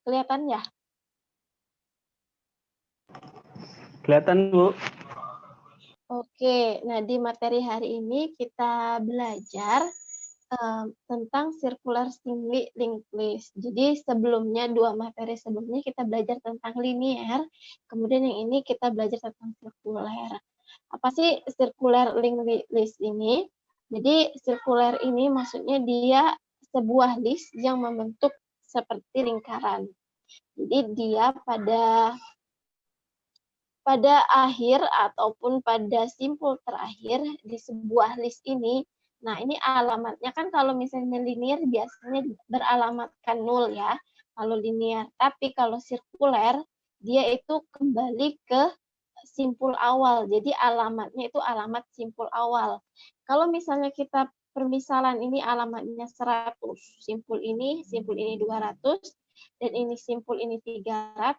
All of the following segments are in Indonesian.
Kelihatan ya? Kelihatan, Bu. Oke, nah di materi hari ini kita belajar tentang circular singly linked list. Jadi sebelumnya, 2 materi sebelumnya kita belajar tentang linear, kemudian yang ini kita belajar tentang sirkuler. Apa sih circular linked list ini? Jadi circular ini maksudnya dia sebuah list yang membentuk seperti lingkaran. Jadi dia pada akhir ataupun pada simpul terakhir di sebuah list ini, nah ini alamatnya kan kalau misalnya linear biasanya beralamatkan 0 ya, kalau linear. Tapi kalau sirkuler, dia itu kembali ke simpul awal. Jadi alamatnya itu alamat simpul awal. Kalau misalnya kita permisalan ini alamatnya 100, simpul ini 200, dan ini simpul ini 300,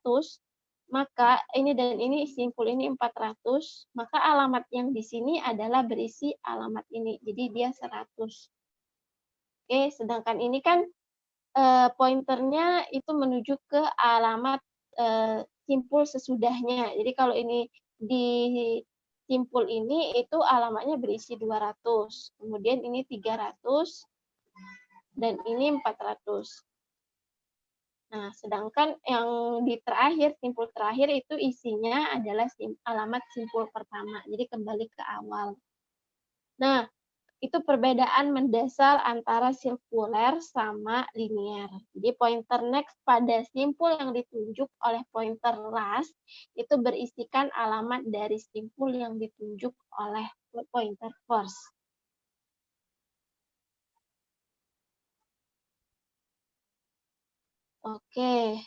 maka ini dan ini simpul ini 400, maka alamat yang di sini adalah berisi alamat ini. Jadi dia 100. Oke, sedangkan ini kan pointernya itu menuju ke alamat simpul sesudahnya. Jadi kalau ini di simpul ini itu alamatnya berisi 200, kemudian ini 300, dan ini 400. Nah, sedangkan yang di terakhir, simpul terakhir itu isinya adalah alamat simpul pertama. Jadi kembali ke awal. Nah, itu perbedaan mendasar antara sirkuler sama linear. Jadi pointer next pada simpul yang ditunjuk oleh pointer last itu berisikan alamat dari simpul yang ditunjuk oleh pointer first. Oke.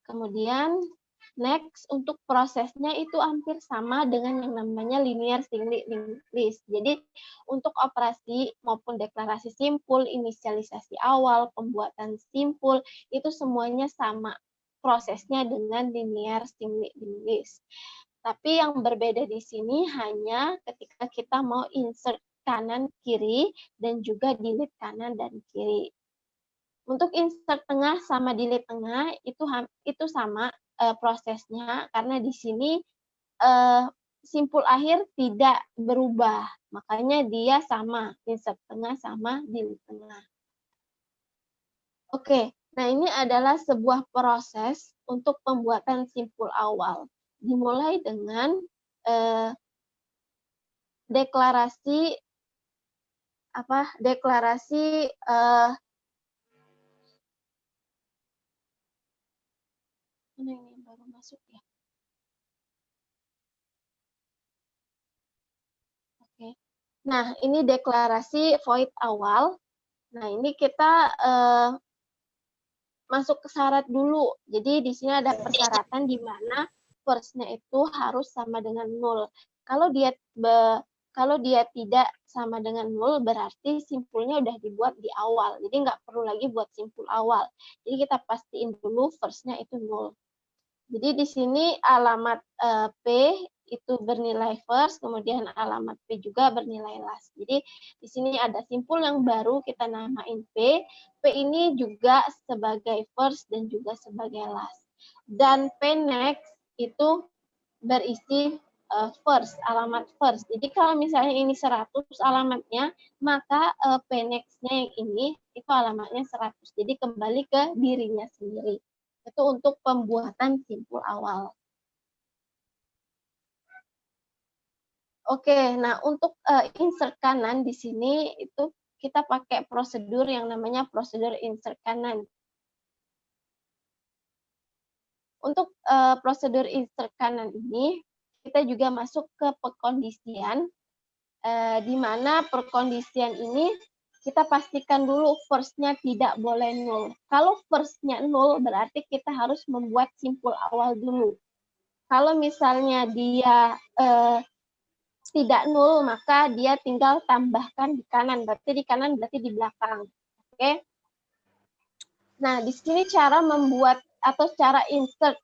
Kemudian next untuk prosesnya itu hampir sama dengan yang namanya linear singly linked list. Jadi untuk operasi maupun deklarasi simpul, inisialisasi awal, pembuatan simpul itu semuanya sama prosesnya dengan linear singly linked list. Tapi yang berbeda di sini hanya ketika kita mau insert kanan kiri dan juga delete kanan dan kiri. Untuk insert tengah sama delete tengah itu sama prosesnya, karena di sini simpul akhir tidak berubah, makanya dia sama insert tengah sama delete tengah. Oke, nah ini adalah sebuah proses untuk pembuatan simpul awal. Dimulai dengan deklarasi mana ini baru masuk ya. Oke. Nah, ini deklarasi void awal. Nah, ini kita masuk ke syarat dulu. Jadi di sini ada persyaratan di mana first-nya itu harus sama dengan 0. Kalau dia tidak sama dengan 0, berarti simpulnya udah dibuat di awal. Jadi nggak perlu lagi buat simpul awal. Jadi kita pastiin dulu first-nya itu 0. Jadi di sini alamat P itu bernilai first, kemudian alamat P juga bernilai last. Jadi di sini ada simpul yang baru kita namain P. P ini juga sebagai first dan juga sebagai last. Dan P next itu berisi first, alamat first. Jadi kalau misalnya ini 100 alamatnya, maka P next-nya yang ini itu alamatnya 100. Jadi kembali ke dirinya sendiri. Itu untuk pembuatan simpul awal. Oke, nah untuk insert kanan di sini itu kita pakai prosedur yang namanya prosedur insert kanan. Untuk prosedur insert kanan ini kita juga masuk ke pekondisian, di mana perkondisian ini kita pastikan dulu first-nya tidak boleh 0. Kalau first-nya 0, berarti kita harus membuat simpul awal dulu. Kalau misalnya dia tidak 0, maka dia tinggal tambahkan di kanan. Berarti di kanan, berarti di belakang. Oke? Nah, di sini cara membuat atau cara insert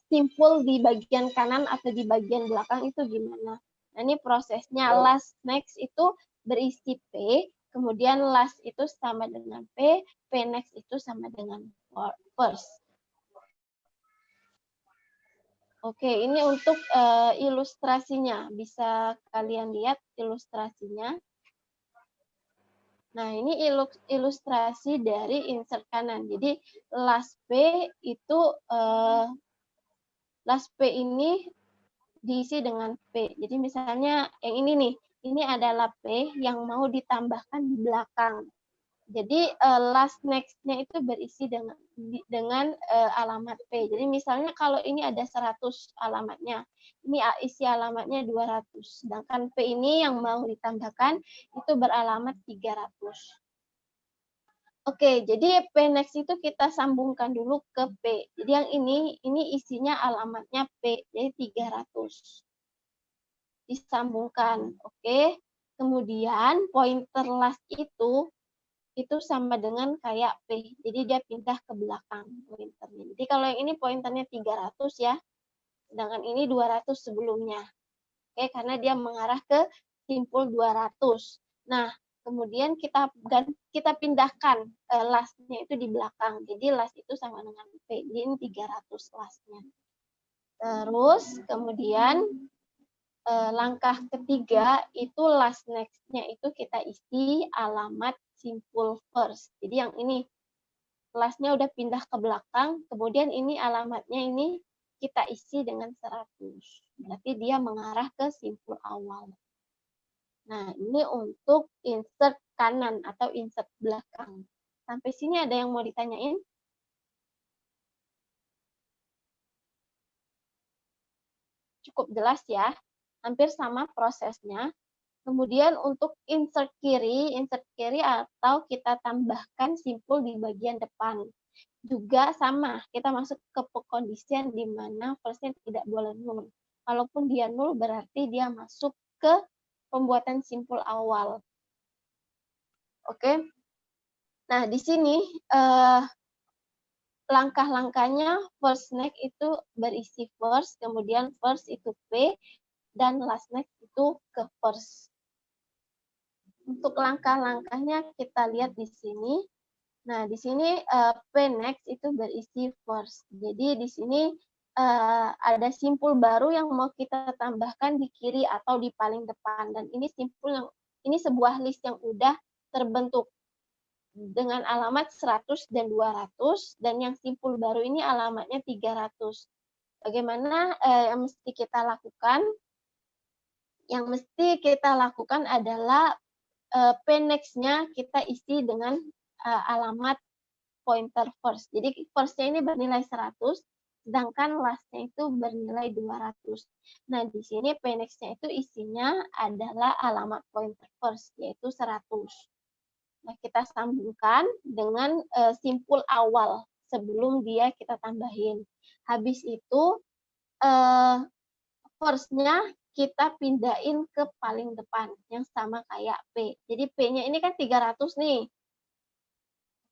simpul di bagian kanan atau di bagian belakang itu gimana? Nah, ini prosesnya last next itu berisi P, Kemudian last itu sama dengan P next itu sama dengan first. Oke, ini untuk ilustrasinya. Bisa kalian lihat ilustrasinya. Nah, ini ilustrasi dari insert kanan. Jadi, last P itu, last P ini diisi dengan P. Jadi, misalnya yang ini nih, ini adalah P yang mau ditambahkan di belakang. Jadi last next-nya itu berisi dengan alamat P. Jadi misalnya kalau ini ada 100 alamatnya, ini isi alamatnya 200. Sedangkan P ini yang mau ditambahkan itu beralamat 300. Oke, jadi P next itu kita sambungkan dulu ke P. Jadi yang ini isinya alamatnya P, jadi 300. Disambungkan, oke. Kemudian pointer last itu sama dengan kayak P. Jadi dia pindah ke belakang pointernya. Jadi kalau yang ini pointernya 300 ya, sedangkan ini 200 sebelumnya. Oke, karena dia mengarah ke simpul 200. Nah, kemudian kita pindahkan last-nya itu di belakang. Jadi last itu sama dengan P. Jadi ini 300 last-nya. Terus kemudian langkah ketiga itu last next-nya itu kita isi alamat simpul first. Jadi yang ini last-nya udah pindah ke belakang, kemudian ini alamatnya ini kita isi dengan 100. Berarti dia mengarah ke simpul awal. Nah, ini untuk insert kanan atau insert belakang. Sampai sini ada yang mau ditanyain? Cukup jelas ya. Hampir sama prosesnya. Kemudian untuk insert kiri atau kita tambahkan simpul di bagian depan. Juga sama, kita masuk ke pekondisian di mana first-nya tidak boleh nul. Kalaupun dia nul berarti dia masuk ke pembuatan simpul awal. Oke. Nah, di sini langkah-langkahnya first next itu berisi first, kemudian first itu P, dan last next itu ke first. Untuk langkah-langkahnya kita lihat di sini. Nah, di sini P next itu berisi first. Jadi di sini ada simpul baru yang mau kita tambahkan di kiri atau di paling depan. Dan ini simpul ini sebuah list yang udah terbentuk dengan alamat 100 dan 200, dan yang simpul baru ini alamatnya 300. Bagaimana yang mesti kita lakukan? Yang mesti kita lakukan adalah P next-nya kita isi dengan alamat pointer first. Jadi first-nya ini bernilai 100, sedangkan last-nya itu bernilai 200. Nah, di sini P next-nya itu isinya adalah alamat pointer first, yaitu 100. Nah, kita sambungkan dengan simpul awal sebelum dia kita tambahin. Habis itu first-nya kita pindahin ke paling depan yang sama kayak P. Jadi P-nya ini kan 300 nih.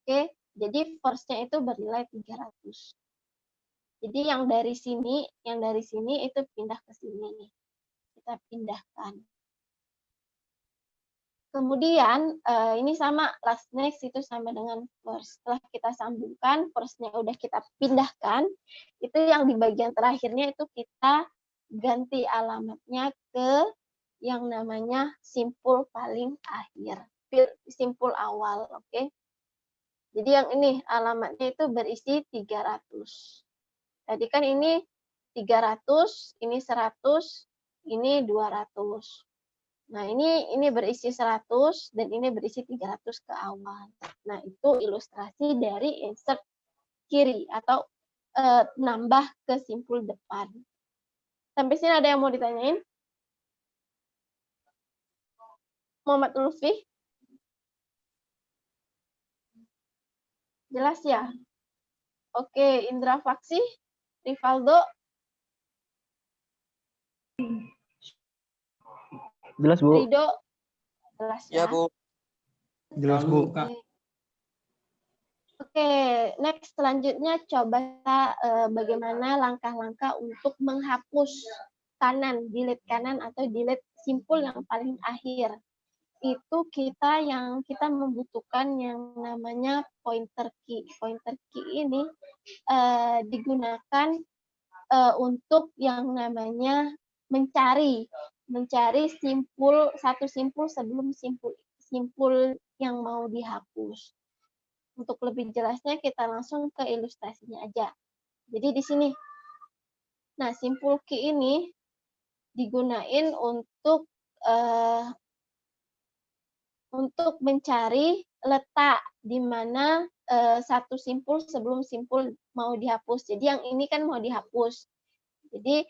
Oke, jadi first-nya itu bernilai 300. Jadi yang dari sini itu pindah ke sini. Kita pindahkan. Kemudian ini sama, last next itu sama dengan first. Setelah kita sambungkan, first-nya udah kita pindahkan, itu yang di bagian terakhirnya itu kita ganti alamatnya ke yang namanya simpul paling akhir, simpul awal, oke? Jadi yang ini alamatnya itu berisi 300. Tadi kan ini 300, ini 100, ini 200. Nah, ini berisi 100 dan ini berisi 300 ke awal. Nah, itu ilustrasi dari insert kiri atau nambah ke simpul depan. Sampai sini ada yang mau ditanyain? Muhammad Lutfi? Jelas ya? Oke, Indra Faksi, Rivaldo? Jelas, Bu. Rido? Jelas ya? Ya, Bu. Jelas, Bu. Oke, next selanjutnya coba bagaimana langkah-langkah untuk menghapus kanan, delete kanan atau delete simpul yang paling akhir. itu kita membutuhkan yang namanya pointer key. Pointer key ini digunakan untuk yang namanya mencari satu simpul sebelum simpul yang mau dihapus. Untuk lebih jelasnya kita langsung ke ilustrasinya aja. Jadi di sini, nah simpul key ini digunain untuk mencari letak di mana satu simpul sebelum simpul mau dihapus. Jadi yang ini kan mau dihapus. Jadi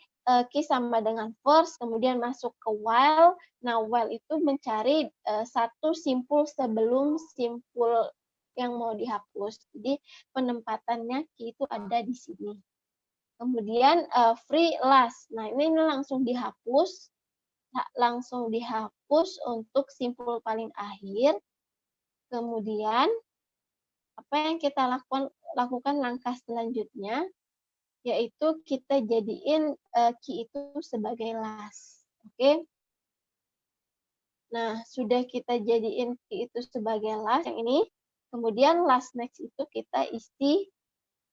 key sama dengan first, kemudian masuk ke while. Nah, while itu mencari satu simpul sebelum simpul yang mau dihapus. Jadi penempatannya key itu ada di sini. Kemudian free last. Nah, ini langsung dihapus untuk simpul paling akhir. Kemudian apa yang kita lakukan langkah selanjutnya yaitu kita jadiin key itu sebagai last. Oke. Nah, sudah kita jadiin key itu sebagai last yang ini, kemudian last next itu kita isi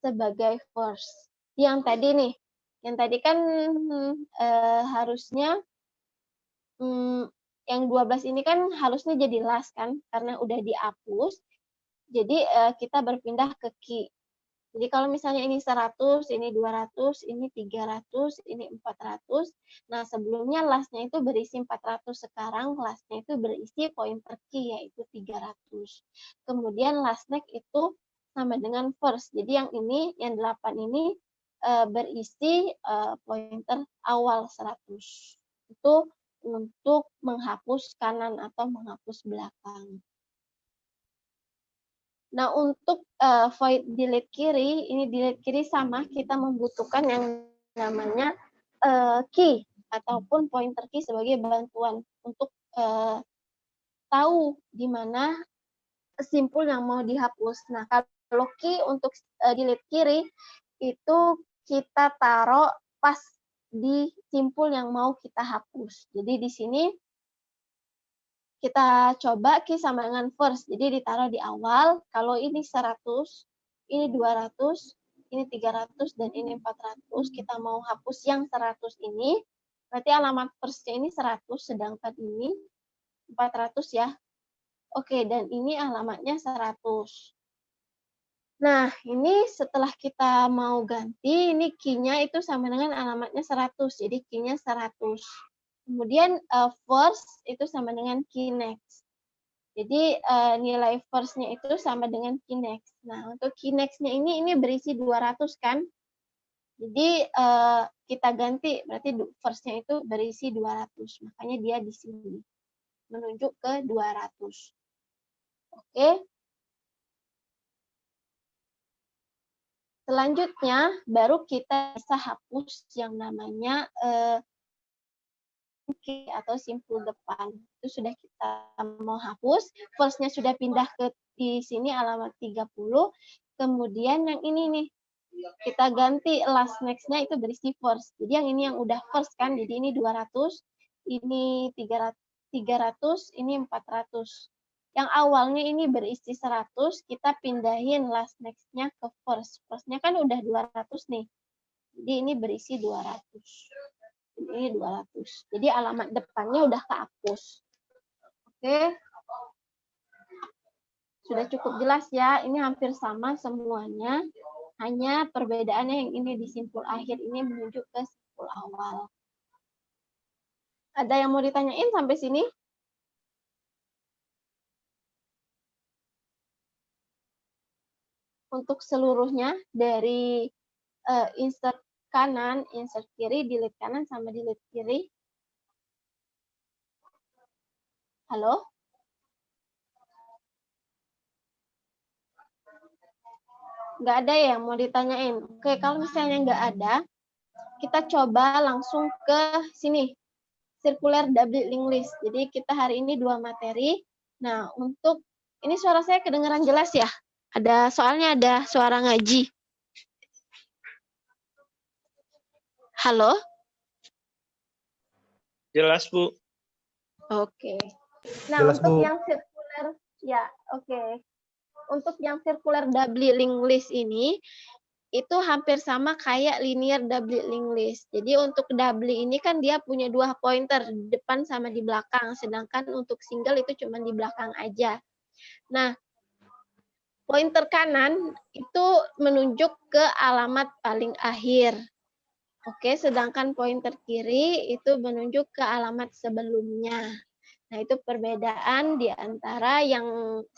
sebagai first. Yang tadi nih, yang tadi kan harusnya yang 12 ini kan harusnya jadi last kan, karena udah dihapus. Jadi kita berpindah ke key. Jadi kalau misalnya ini 100, ini 200, ini 300, ini 400. Nah, sebelumnya last-nya itu berisi 400. Sekarang last-nya itu berisi pointer key, yaitu 300. Kemudian last next itu sama dengan first. Jadi yang ini, yang 8 ini berisi pointer awal 100. Itu untuk menghapus kanan atau menghapus belakang. Nah, untuk void delete kiri, ini delete kiri sama, kita membutuhkan yang namanya key ataupun pointer key sebagai bantuan untuk tahu di mana simpul yang mau dihapus. Nah, kalau key untuk delete kiri, itu kita taruh pas di simpul yang mau kita hapus. Jadi di sini kita coba key sama dengan first. Jadi ditaruh di awal. Kalau ini 100, ini 200, ini 300, dan ini 400. Kita mau hapus yang 100 ini. Berarti alamat first-nya ini 100, sedangkan ini 400 ya. Oke, dan ini alamatnya 100. Nah, ini setelah kita mau ganti, ini key-nya itu sama dengan alamatnya 100. Jadi key-nya 100. Kemudian first itu sama dengan key next. Jadi nilai first-nya itu sama dengan key next. Nah, untuk key next-nya ini berisi 200 kan? Jadi kita ganti, berarti first-nya itu berisi 200. Makanya dia di sini menunjuk ke 200. Oke. Selanjutnya baru kita bisa hapus yang namanya key atau simpul depan. Itu sudah kita mau hapus, first-nya sudah pindah ke di sini alamat 30, kemudian yang ini nih, kita ganti last next-nya itu berisi first. Jadi yang ini yang udah first kan, jadi ini 200, ini 300, ini 400. Yang awalnya ini berisi 100, kita pindahin last next-nya ke first. First-nya kan udah 200 nih, jadi ini berisi 200. Ini 200. Jadi alamat depannya udah kehapus. Oke. Sudah cukup jelas ya. Ini hampir sama semuanya. Hanya perbedaannya yang ini di simpul akhir ini menuju ke simpul awal. Ada yang mau ditanyain sampai sini? Untuk seluruhnya dari insert kanan, insert kiri, delete kanan, sama delete kiri. Halo? Nggak ada ya yang mau ditanyain? Oke, kalau misalnya nggak ada, kita coba langsung ke sini. Circular double link list. Jadi kita hari ini 2 materi. Nah, untuk ini suara saya kedengaran jelas ya? Soalnya ada suara ngaji. Halo? Jelas, Bu. Oke. Nah, Jelas, untuk Bu. yang sirkuler, ya, oke. Untuk yang sirkuler doubly linked list ini, itu hampir sama kayak linear doubly linked list. Jadi untuk doubly ini kan dia punya 2 pointer, di depan sama di belakang, sedangkan untuk single itu cuma di belakang aja. Nah, pointer kanan itu menunjuk ke alamat paling akhir. Oke, sedangkan pointer kiri itu menunjuk ke alamat sebelumnya. Nah, itu perbedaan di antara yang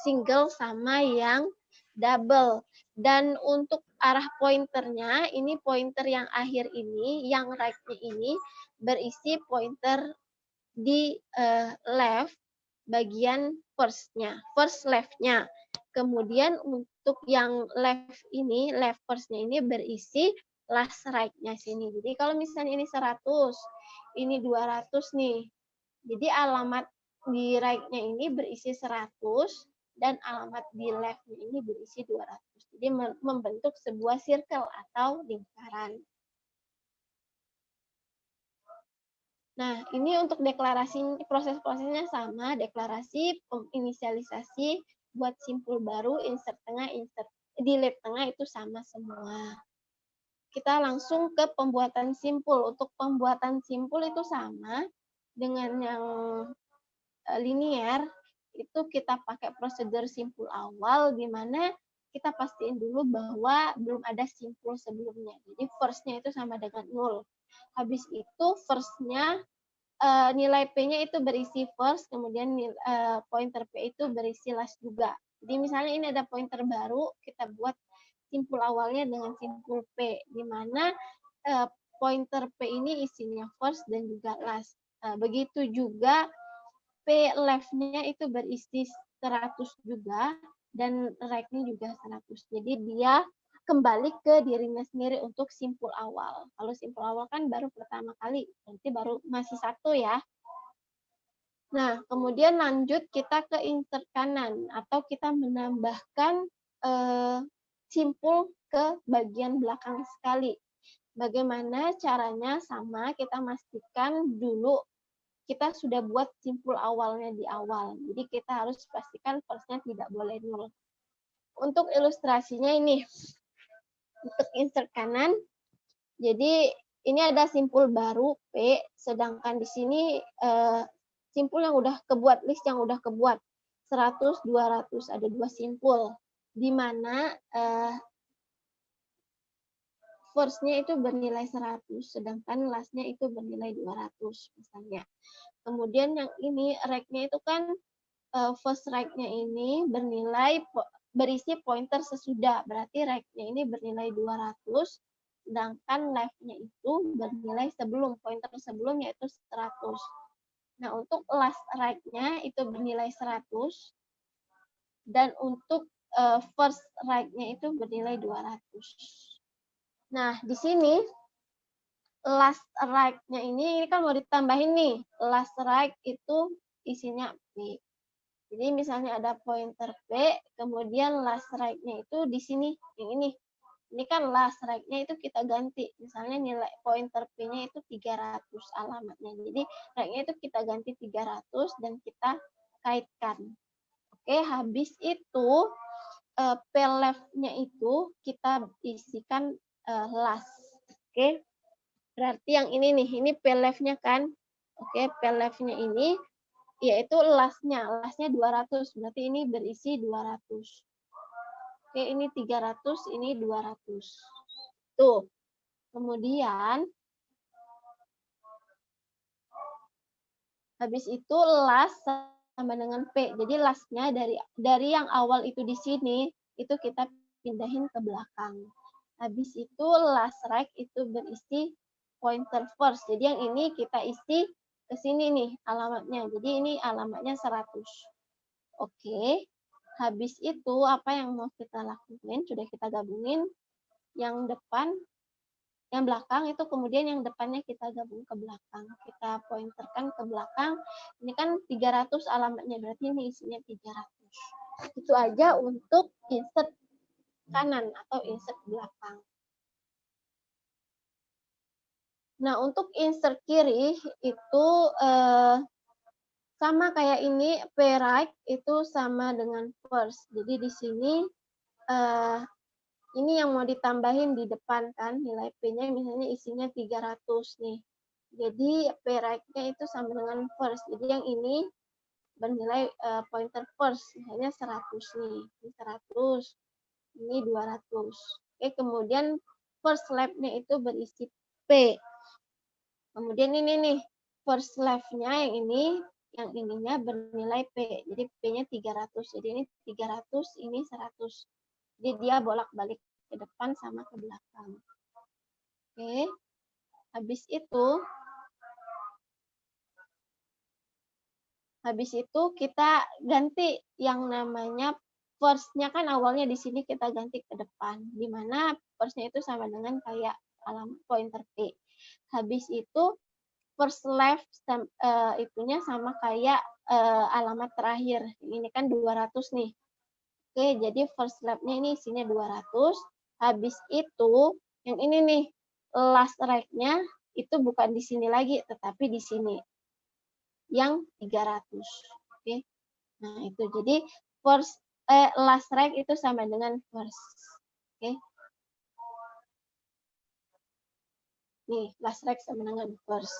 single sama yang double. Dan untuk arah pointernya, ini pointer yang akhir ini, yang right-nya ini berisi pointer di left bagian first left-nya. Kemudian untuk yang left ini, left first-nya ini berisi last right-nya sini. Jadi kalau misalnya ini 100, ini 200 nih. Jadi alamat di right-nya ini berisi 100 dan alamat di left-nya ini berisi 200. Jadi membentuk sebuah circle atau lingkaran. Nah, ini untuk deklarasi, proses-prosesnya sama, deklarasi, inisialisasi, buat simpul baru, insert tengah, delete tengah itu sama semua. Kita langsung ke pembuatan simpul. Untuk pembuatan simpul itu sama dengan yang linear, itu kita pakai prosedur simpul awal, di mana kita pastiin dulu bahwa belum ada simpul sebelumnya. Jadi first-nya itu sama dengan 0. Habis itu first-nya nilai P-nya itu berisi first, kemudian pointer P itu berisi last juga. Jadi misalnya ini ada pointer baru, kita buat simpul awalnya dengan simpul P, di mana pointer P ini isinya first dan juga last. Begitu juga P left-nya itu berisi 100 juga, dan right-nya juga 100. Jadi dia kembali ke dirinya sendiri untuk simpul awal. Kalau simpul awal kan baru pertama kali, nanti baru masih 1 ya. Nah, kemudian lanjut kita ke insert kanan, atau kita menambahkan simpul ke bagian belakang sekali. Bagaimana caranya? Sama, kita pastikan dulu kita sudah buat simpul awalnya di awal. Jadi kita harus pastikan first-nya tidak boleh 0. Untuk ilustrasinya ini, untuk insert kanan, jadi ini ada simpul baru P, sedangkan di sini simpul yang udah kebuat, list yang udah kebuat. 100, 200, ada 2 simpul. Di mana first-nya itu bernilai 100, sedangkan last-nya itu bernilai 200 misalnya. Kemudian yang ini right-nya itu kan first right-nya ini berisi pointer sesudah, berarti right-nya ini bernilai 200, sedangkan left-nya itu bernilai sebelum, pointer sebelum yaitu 100. Nah, untuk last right-nya itu bernilai 100, dan untuk first right-nya itu bernilai 200. Nah, di sini last right-nya ini kan mau ditambahin nih. Last right itu isinya P. Jadi misalnya ada pointer P, kemudian last right-nya itu di sini, yang ini. Ini kan last right-nya itu kita ganti. Misalnya nilai pointer P-nya itu 300 alamatnya. Jadi right-nya itu kita ganti 300 dan kita kaitkan. Oke, habis itu P left-nya itu kita isikan last. Oke. Berarti yang ini nih, ini P left-nya kan. Oke, P left-nya ini yaitu last-nya 200, berarti ini berisi 200. Oke, ini 300, ini 200. Tuh. Kemudian habis itu last sama dengan P. Jadi last-nya dari yang awal itu di sini, itu kita pindahin ke belakang. Habis itu last right itu berisi pointer first. Jadi yang ini kita isi ke sini nih alamatnya. Jadi ini alamatnya 100. Oke. Habis itu apa yang mau kita lakuin? Sudah kita gabungin yang depan, yang belakang itu, kemudian yang depannya kita gabung ke belakang. Kita pointerkan ke belakang. Ini kan 300 alamatnya, berarti ini isinya 300. Itu aja untuk insert kanan atau insert belakang. Nah, untuk insert kiri itu Sama kayak ini, P right itu sama dengan first. Jadi di sini ini yang mau ditambahin di depan kan, nilai P-nya misalnya isinya 300 nih. Jadi P right-nya itu sama dengan first. Jadi yang ini bernilai pointer first, misalnya 100 nih. Ini 100, ini 200. Oke, kemudian first left-nya itu berisi P. Kemudian ini nih, first left-nya yang ininya bernilai P. Jadi P-nya 300. Jadi ini 300, ini 100. Jadi dia bolak-balik ke depan sama ke belakang. Oke. Habis itu kita ganti yang namanya first-nya kan awalnya di sini kita ganti ke depan. Di mana first-nya itu sama dengan kayak alamat pointer P. Habis itu first left itunya sama kayak alamat terakhir. Ini kan 200 nih. Oke, jadi first left-nya ini isinya 200. Habis itu yang ini nih, last right-nya itu bukan di sini lagi, tetapi di sini. Yang 300. Oke. Nah, itu jadi last right itu sama dengan first. Oke. Nih, last right sama dengan first.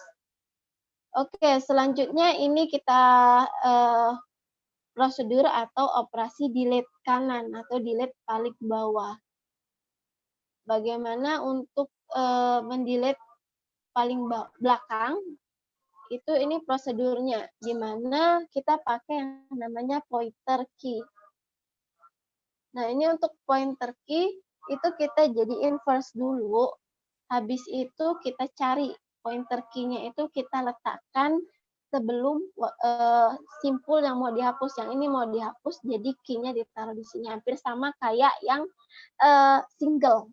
Oke, selanjutnya ini kita prosedur atau operasi delete kanan atau delete paling bawah. Bagaimana untuk mendelete paling belakang, itu ini prosedurnya, di mana kita pakai yang namanya pointer key. Nah, ini untuk pointer key, itu kita jadiin first dulu, habis itu kita cari pointer key-nya itu kita letakkan sebelum simpul yang mau dihapus. Yang ini mau dihapus, jadi key-nya ditaruh di sini. Hampir sama kayak yang single.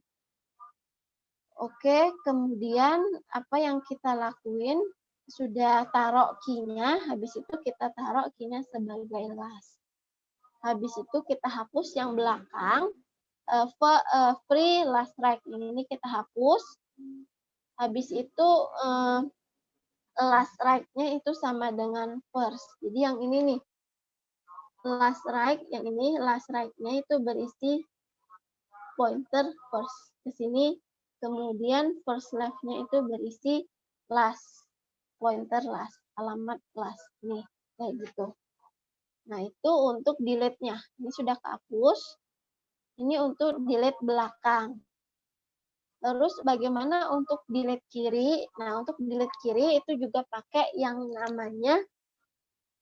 Oke, kemudian apa yang kita lakuin, sudah taruh key-nya, habis itu kita taruh key-nya sebagai last. Habis itu kita hapus yang belakang, free last right ini kita hapus. Habis itu last right-nya itu sama dengan first. Jadi yang ini nih, last right, yang ini last right-nya itu berisi pointer first ke sini, kemudian first left-nya itu berisi last, pointer last, alamat last. Nih, kayak gitu. Nah, itu untuk delete-nya. Ini sudah kehapus. Ini untuk delete belakang. Terus bagaimana untuk delete kiri? Nah, untuk delete kiri itu juga pakai yang namanya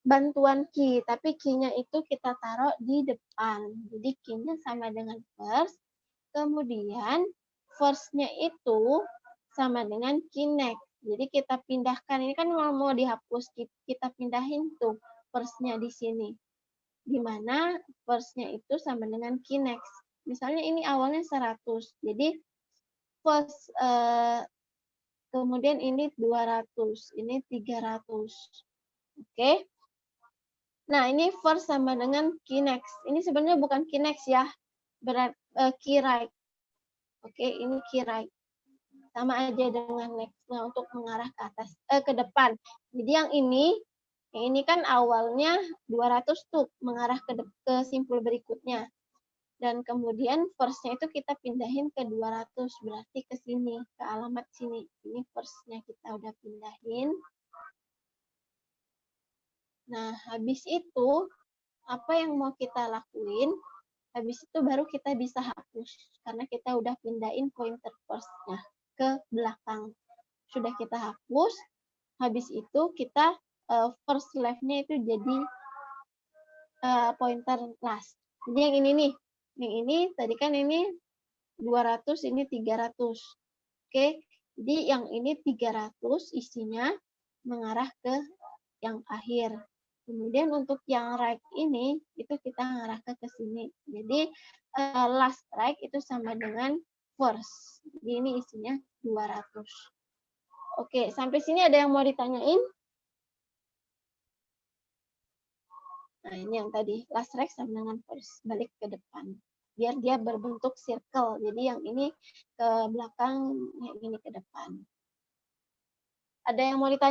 bantuan key, tapi key-nya itu kita taruh di depan. Jadi key-nya sama dengan first, kemudian first-nya itu sama dengan key next. Jadi kita pindahkan, ini kan mau dihapus, kita pindahin tuh first-nya di sini. Di mana first-nya itu sama dengan key next. Misalnya ini awalnya 100, jadi first, kemudian ini 200, ini 300. Oke. Nah, ini first sama dengan key next. Ini sebenarnya bukan key next ya, key right. Oke, ini key right. Sama aja dengan next-nya untuk mengarah ke atas, ke depan. Jadi yang ini kan awalnya 200 tuh mengarah ke simpul berikutnya. Dan kemudian first-nya itu kita pindahin ke 200, berarti ke sini, ke alamat sini. Ini first-nya kita udah pindahin. Nah, habis itu, apa yang mau kita lakuin? Habis itu baru kita bisa hapus, karena kita udah pindahin pointer first-nya ke belakang. Sudah kita hapus, habis itu kita first left-nya itu jadi pointer last. Jadi yang ini nih, yang ini tadi kan ini 200, ini 300. Oke, jadi yang ini 300 isinya mengarah ke yang akhir. Kemudian untuk yang right ini, itu kita mengarahkan ke sini. Jadi last right itu sama dengan first. Jadi ini isinya 200. Oke, sampai sini ada yang mau ditanyain? Nah, ini yang tadi, last right sama dengan first, balik ke depan. Biar dia berbentuk circle. Jadi yang ini ke belakang, yang ini ke depan. Ada yang mau ditanya?